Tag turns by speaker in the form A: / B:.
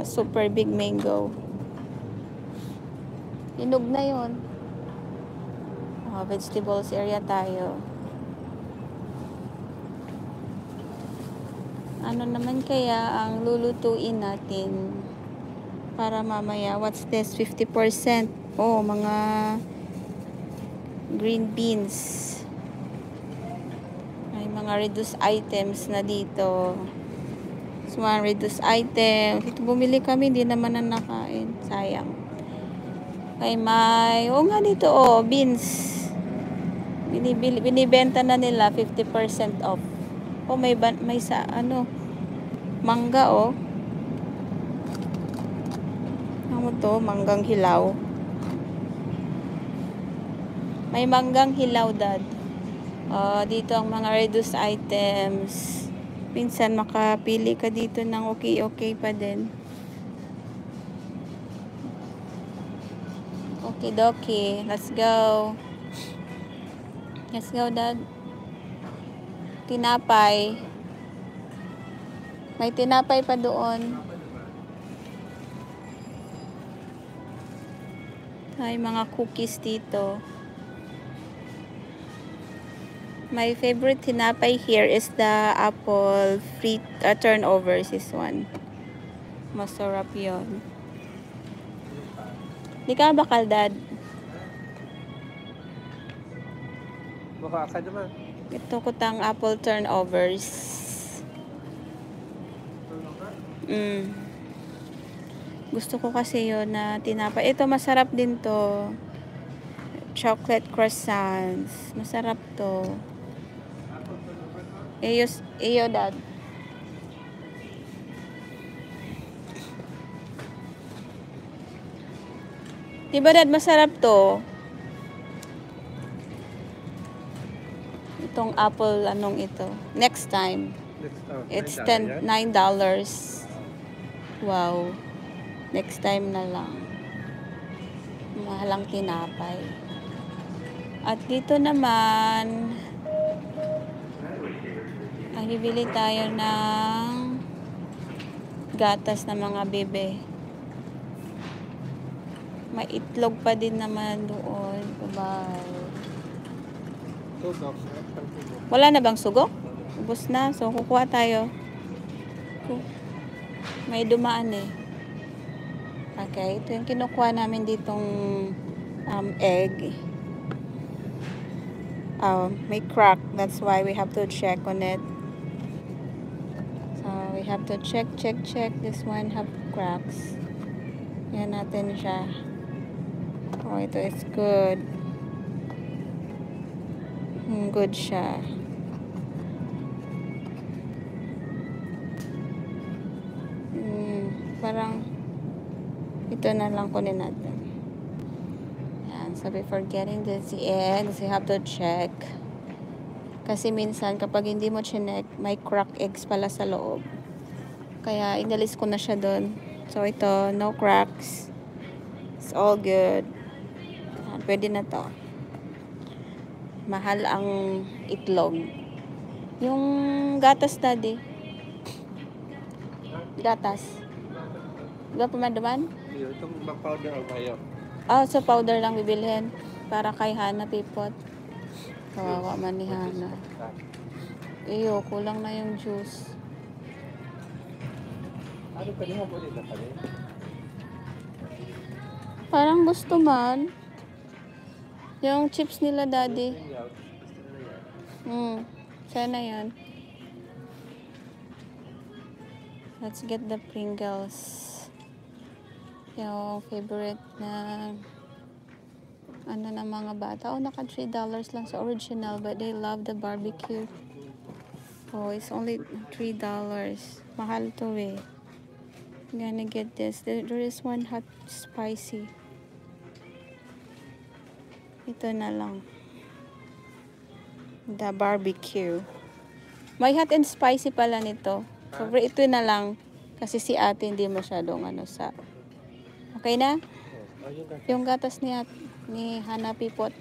A: super big mango. Hinog na yun. Vegetables area tayo. Ano naman kaya ang lulutuin natin para mamaya? What's this? 50%. Oh, mga green beans. May mga reduced items na dito. So, mga reduced items. Ito bumili kami, hindi naman na nakain. Sayang. Kay may, nga dito, beans. Binibenta na nila 50% off. May mangga, Ano to? Manggang hilaw. May manggang hilaw, Dad. Dito ang mga reduced items. Minsan makapili ka dito ng okay pa din. Okay, dokie. Let's go. Let's go, Dad. Tinapay. May tinapay pa doon. May mga cookies dito. My favorite tinapay here is the apple free turnovers. This one. Masarap yun. Di ka bakal, Dad?
B: Baka ka naman.
A: Ito kutang apple turnovers. Gusto ko kasi yun na tinapay. Ito masarap din to. Chocolate croissants. Masarap to. Iyo, Dad. Diba, Dad, masarap to? Itong apple, anong ito? Next time. It's $9. Wow. Next time na lang. Mahalang tinapay. At dito naman, bibili tayo ng gatas na mga bebe. May itlog pa din naman doon. Bye. Wala na bang sugo? Ubus na. So, kukuha tayo. May dumaan eh. Okay. Ito yung kinukuha namin ditong egg. May crack. That's why we have to check on it. So, we have to check. This one have cracks. Yan natin siya. Ito is good. Good siya. Parang ito na lang kunin natin. Yan. So before getting the eggs, you have to check. Kasi minsan kapag hindi mo chinek, may crack eggs pala sa loob. Kaya inalis ko na siya doon. So ito, no cracks. It's all good. Yan, pwede na to. Mahal ang itlog. Yung gatas, Daddy. Gatas. Diba pumandaman?
B: Itong powder o kayo?
A: So powder lang bibilhin. Para kay Hana Pipot. Kawawa man ni Hana. Iyo, kulang na yung juice.
B: Ano pa niya po nila kami?
A: Parang gusto man. Yung chips nila, Daddy. Sana yan. Let's get the Pringles. Yung favorite na ng mga bata. Naka $3 lang sa original, but they love the barbecue. It's only $3. Mahal to eh. I'm gonna get this. There is one hot spicy. Ito na lang. The barbecue. May hot and spicy pala nito. So, ito na lang. Kasi si ate hindi masyadong sa... Okay na? Yung gatas ni Hana Pipot.